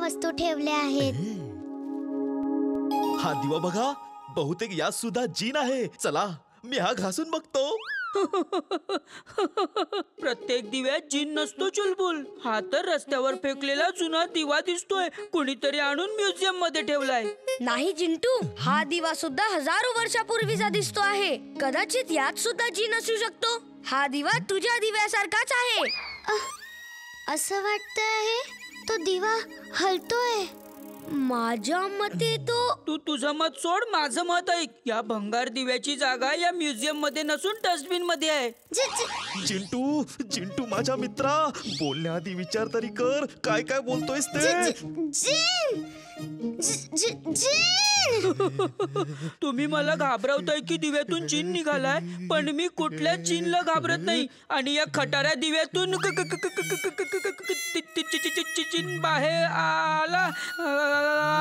वस्तू ठेवल्या आहेत. हा दिवा बघा, बहुतेक यात सुद्धा जीन आहे. चला मी हा घासून बघतो. प्रत्येक दिव्यात जीन नसतो चुलबुल. हा तर रस्त्यावर फेकलेला जुना दिवा दिसतोय. कुणीतरी आणून म्युझियम मध्ये ठेवलाय. नाही जिंटू, हा दिवा सुद्धा हजारो वर्षापूर्वीचा दिसतो आहे. कदाचित यात सुद्धा जीन असू शकतो. हा दिवा तुझ्या दिव्यासारखाच आहे. असं वाटतंय आहे तो दिवा हलतोय. माझ्या मते तो तू तुझं मत सोड, माझं मत ऐक. या भंगार दिव्याची जागा या म्युझियम मध्ये नसून डस्टबिन मध्ये आहे. चिंटू, चिंटू माझ्या मित्रा, बोलण्याआधी विचार तरी कर, काय काय बोलतोयस ते. तुम्ही मला घाबरवताय की दिव्यातून जीन निघालाय, पण मी कुठल्याच जीनला घाबरत नाही. आणि या खटाऱ्या दिव्यातून जीन बाहेर आला.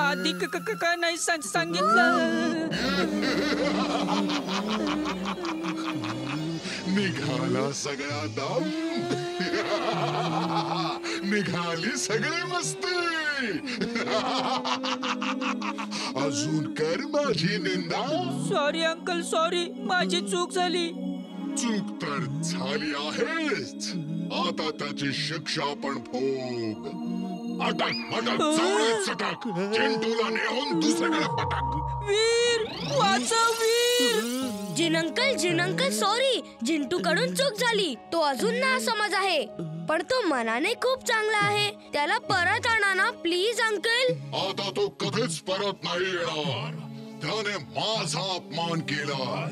आधी काय नाही सांगितलं. निघाला सगळा दाम, निघाली सगळे मस्ती. अजून कर माझी निंदा. सॉरी अंकल, सॉरी, माझी चूक झाली. चूक तर झाली आहेच, आता त्याची शिक्षा पण भोग. अटक अटक, चवळीत चटक, चिंटूला नेऊन दुसरीकडे पटक. वीर, वाचव वीर. जिन अंकल सॉरी. जिंटू कडून चूक झाली. तो अजून नासमज आहे, पण तो मनाने खूप चांगला आहे. त्याला परत आणा ना प्लीज अंकल. आता तो कधीच परत नाही येणार. त्याने माझा अपमान केलाय.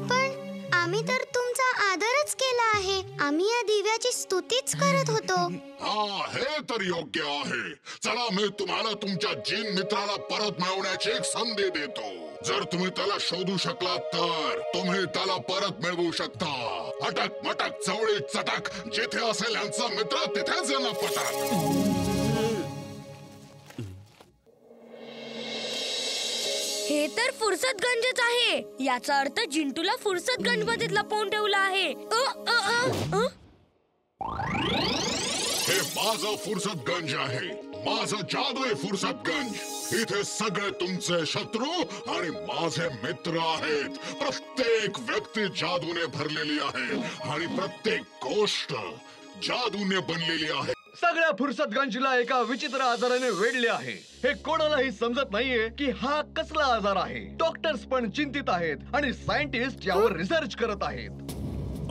पण आम्ही तर तुमचा आदरच केला आहे. आम्ही या दिव्याची स्तुतीच करत होतो. हा, हे तर योग्य आहे. चला, मी तुम्हाला तुमच्या जीन मित्राला परत मिळवण्याची एक संधी देतो. जर तुम्ही त्याला शोधू शकलात तर तुम्ही त्याला परत मिळवू शकता. अटक मटक, चवळी चटक, जिथे असेल यांचा मित्र तिथेच यांना पटक. हे तर फुरसतगंजच आहे. याचा अर्थ जिंटूला फुरसतगंज मध्ये लपवून ठेवला आहे. हे माझं फुरसतगंज आहे. माझं जादुई फुरसतगंज. इथे सगळे तुमचे शत्रू आणि माझे मित्र आहेत. प्रत्येक व्यक्ती जादूने भरलेली आहे आणि प्रत्येक गोष्ट जादूने बनलेली आहे. सगळ्या फुरसतगंजला एका विचित्र आजाराने वेढले आहे. हे कोणालाही समजत नाहीये की हा कसला आजार आहे. डॉक्टर्स पण चिंतित आहेत आणि सायंटिस्ट यावर रिसर्च करत आहेत.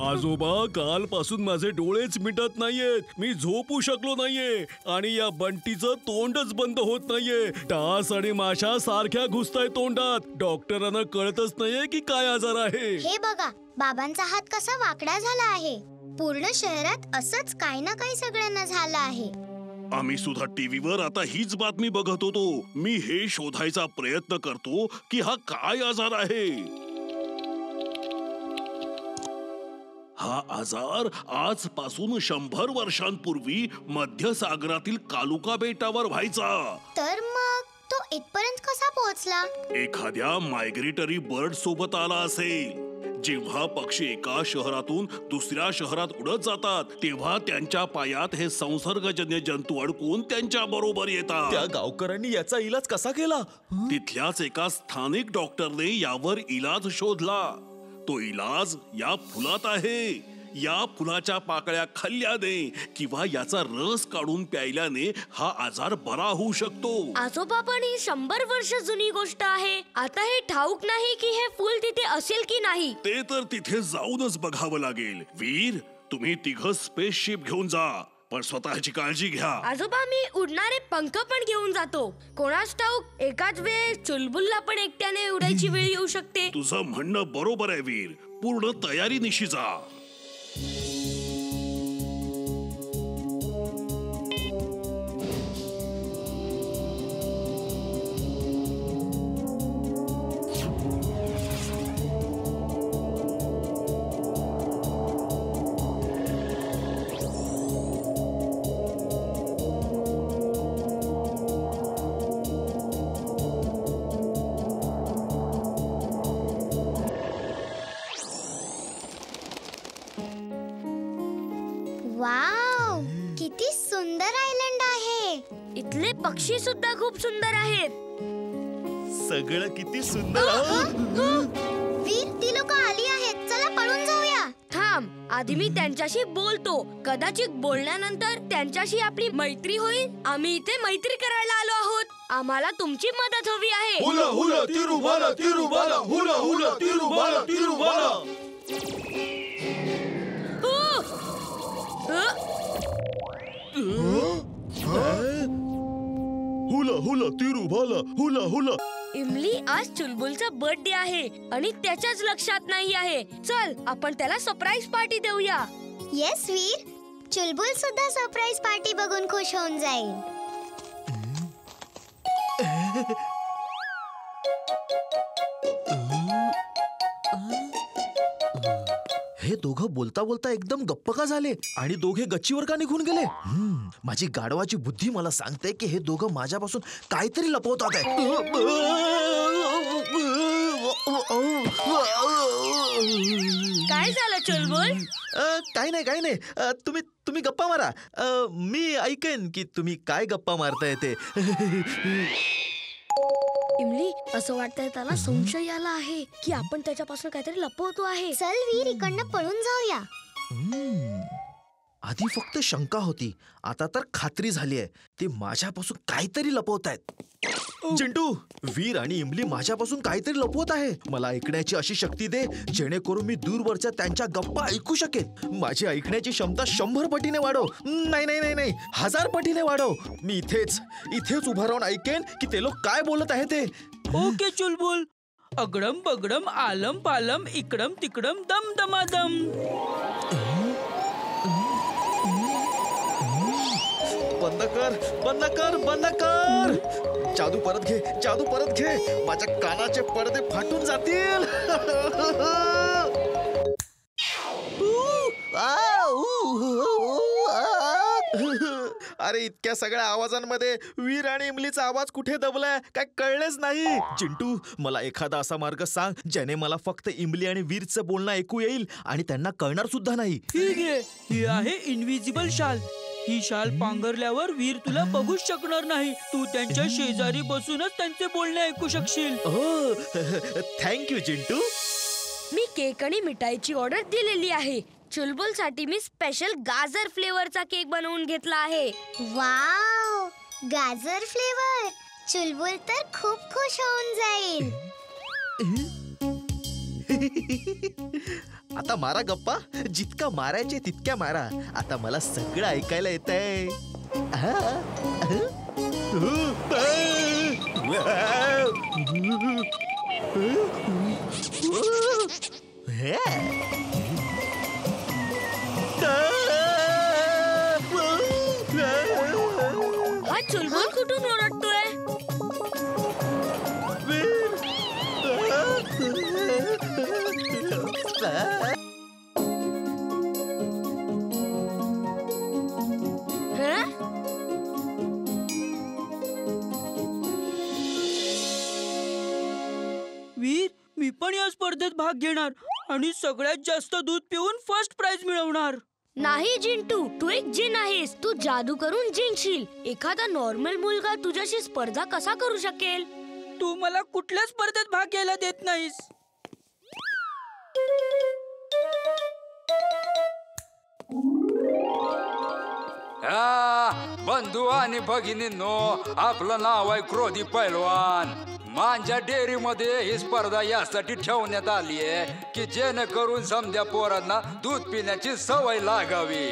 आजोबा, कालपासून माझे डोळेच मिटत नाहीयेत. मी झोपू शकलो नाहीये आणि या बंटीचं तोंडच बंद होत नाहीये. डास आणि माशा सारख्या घुसताय तोंडात. डॉक्टरांना कळतच नाहीये की काय आजार आहे. हे बघा, बाबांचा हात कसा वाकडा झाला आहे. पूर्ण शहरात असंच काही ना काही सगळ्यांना झालं आहे. आम्ही सुद्धा टीव्हीवर आता हीच बातमी बघत होतो. मी हे शोधायचा प्रयत्न करतो की हा काय आजार आहे. हा आजार आजपासून 100 वर्षांपूर्वी मध्य सागरातील कालुका बेटावर व्हायचा. तर मग तो इथपर्यंत कसा पोहोचला? एखाद्या मायग्रेटरी बर्ड सोबत आला असेल. जेव्हा पक्षी एका शहरातून दुसऱ्या शहरात उडत जातात तेव्हा त्यांच्या पायात हे संसर्गजन्य जंतू अडकून त्यांच्या बरोबर येतात. त्या गावकऱ्यांनी याचा इलाज कसा केला? तिथल्याच एका स्थानिक डॉक्टरने यावर इलाज शोधला. तो इलाज या फुलात आहे. या फुलाच्या पाकळ्या खाल्ल्याने किंवा याचा रस काढून प्यायल्याने हा आजार बरा होऊ शकतो. आजोबा, पण ही 100 वर्ष जुनी गोष्ट आहे. आता हे ठाऊक नाही की हे फुल तिथे असेल की नाही. ते तर तिथे जाऊनच बघावं लागेल. वीर, तुम्ही तिघं स्पेसशिप घेऊन जा, पण स्वतःची काळजी घ्या. आजोबा, मी उडणारे पंख पण घेऊन जातो. कोणास ठाऊक एकाच वेळ चुलबुलला पण एकट्याने उडायची वेळ येऊ शकते. तुझं म्हणणं बरोबर आहे वीर. पूर्ण तयारीनिशी जा. वाव, किती सुंदर आयलंड आहे. इथले पक्षी सुद्धा खूप सुंदर आहेत. सगळं किती सुंदर. वीर, ती लोक आली आहेत. चला पळून जाऊया. थांब, आधी मी त्यांच्याशी बोलतो. कदाचित बोलण्यानंतर त्यांच्याशी आपली मैत्री होईल. आम्ही इथे मैत्री करायला आलो आहोत. आम्हाला तुमची मदत हवी आहे. हुला हुला तिरुबाला तिरुबाला हुला हुला तिरुबाला तिरुबाला. हुला हुला तिरुबाला हुला हुला. इमली, आज चुलबुलचा बर्थडे आहे आणि त्याच्याच लक्षात नाही आहे. चल, आपण त्याला सरप्राईज पार्टी देऊया. येस वीर, चुलबुल सुद्धा सरप्राईज पार्टी बघून खुश होऊन जाईल. हे दोघं बोलता बोलता एकदम गप्प का झाले आणि दोघे गच्चीवर का निघून गेले? माझी गाढवाची बुद्धी मला सांगते की हे दोघं माझ्यापासून काहीतरी लपवतात आहे. काय झालं चुलबुल? काही नाही. तुम्ही गप्पा मारा. मी ऐकेन की तुम्ही काय गप्पा मारताय ते. इमली, असं वाटतंय त्याला संशय आला आहे की आपण त्याच्यापासून काहीतरी लपवतो आहे. चल वीर, इकडनं पळून जाऊया. आधी फक्त शंका होती, आता तर खात्री झाली आहे. ते माझ्यापासून काहीतरी लपवतायत. चिंटू, वीर आणि इमली माझ्यापासून काहीतरी लपवत आहे. मला ऐकण्याची अशी शक्ती दे जेणेकरून मी दूरवरच्या त्यांच्या गप्पा ऐकू शकेन. माझी ऐकण्याची क्षमता 100 पटीने वाढव. नाही 1000 पटीने वाढव. मी इथेच उभा राहून ऐकेन की ते लोक काय बोलत आहे ते. ओके चुलबुल. अगडम बगडम आलम पालम इकडम तिकडम दम दमादम. बंद कर. जादू परत घे. माझ्या कानाचे पडदे फाटून जातील. अरे, इतक्या सगळ्या आवाजांमध्ये वीर आणि इमलीचा आवाज कुठे दबलाय काय कळलेच नाही. चिंटू, मला एखादा असा मार्ग सांग ज्याने मला फक्त इमली आणि वीरचं बोलणं ऐकू येईल आणि त्यांना कळणार सुद्धा नाही. ठीक आहे, ही आहे इनविजिबल शाल. ही शाल पांघरल्यावर वीर तुला बघूच शकणार नाही. तू त्यांच्या शेजारी बसूनच त्यांचे बोलणे ऐकू शकशील. थँक्यू चिंटू. मी केक आणि मिठाईची ऑर्डर दिलेली आहे. चुलबुल साठी मी स्पेशल गाजर फ्लेवरचा केक बनवून घेतला आहे. वाव, गाजर फ्लेवर. चुलबुल तर खूप खुश होऊन जाईल. आता मारा गप्पा. जितका मारायचे तितक्या मारा. आता मला सगळं ऐकायला येतंय. हा चुलबुल कुठून ओरडतोय? वीर, मी पण या स्पर्धेत भाग घेणार आणि सगळ्यात जास्त दूध पिऊन फर्स्ट प्राइज मिळवणार. नाही जिंटू, तू एक जिन आहेस. तू जादू करून जिंकशील. एखादा नॉर्मल मुलगा तुझ्याशी स्पर्धा कसा करू शकेल? तू मला कुठल्या स्पर्धेत भाग घ्यायला देत नाहीस. बंधू आणि भगिनींनो, आपलं नाव आहे क्रोधी पैलवान. माझ्या डेअरीमध्ये ही स्पर्धा यासाठी ठेवण्यात आली आहे की जेणेकरून समध्या पोरांना दूध पिण्याची सवय लागावी.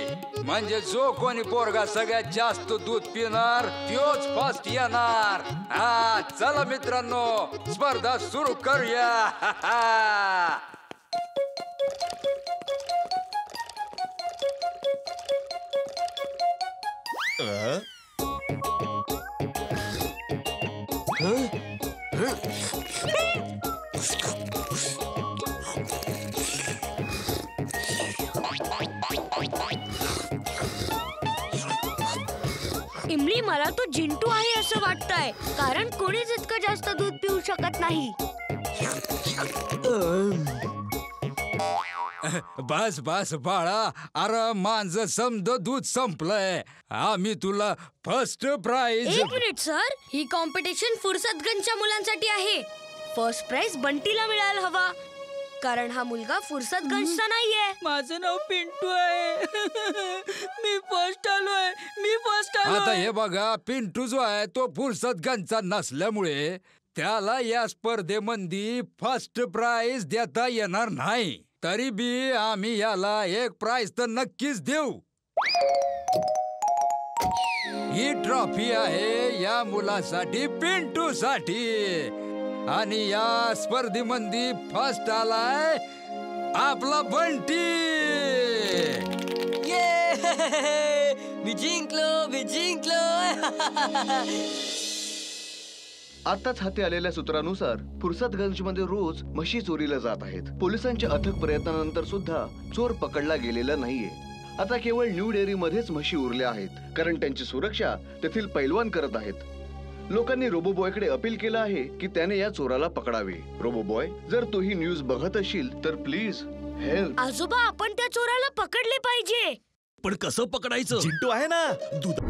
म्हणजे जो कोणी पोरगा सगळ्यात जास्त दूध पिणार तोच फर्स्ट येणार. चला मित्रांनो, स्पर्धा सुरू करूया. इमली, मला तो जिंटू आहे असं वाटतंय, कारण कोणीच इतकं जास्त दूध पिऊ शकत नाही. बस बस बाळा, अरे माझं समद दूध संपलंय. आम्ही तुला फर्स्ट प्राइज. एक मिनिट सर, ही कॉम्पिटिशन फुरसतगंजच्या मुलांसाठी आहे. फर्स्ट प्राइज बंटीला मिळायला हवा, कारण हा मुलगा फुरसतगंजचा नाहीये. माझं नाव पिंटू आहे. मी फर्स्ट आलोय. आता हे बघा, पिंटू जो आहे तो फुरसतगंजचा नसल्यामुळे त्याला या स्पर्धेमध्ये फर्स्ट प्राइज देता येणार नाही. तरी बी आम्ही याला एक प्राइज तर नक्कीच देऊ. ही ट्रॉफी आहे या मुलासाठी, पिंटू साठी. आणि या स्पर्धेमध्ये फर्स्ट आलाय आपला बंटी. मी जिंकलो. आताच हाती आलेल्या सूत्रानुसार फुरसतगंज मध्ये रोज म्हशी चोरीला जात आहेत. पोलिसांच्या अथक प्रयत्नानंतर सुद्धा चोर पकडला गेलेला नाहीये. आता केवळ न्यू डेअरी मध्येच म्हशी उरल्या आहेत, कारण त्यांची सुरक्षा तेथील पैलवान करत आहेत. लोकांनी रोबोबॉयकडे अपील केलं आहे की त्याने या चोराला पकडावे. रोबोबॉय, जर तू ही न्यूज बघत असशील तर प्लीज हेल्प. आजोबा, आपण त्या चोराला पकडले पाहिजे. पण कसं पकडायचं? चिंटू आहे ना दूध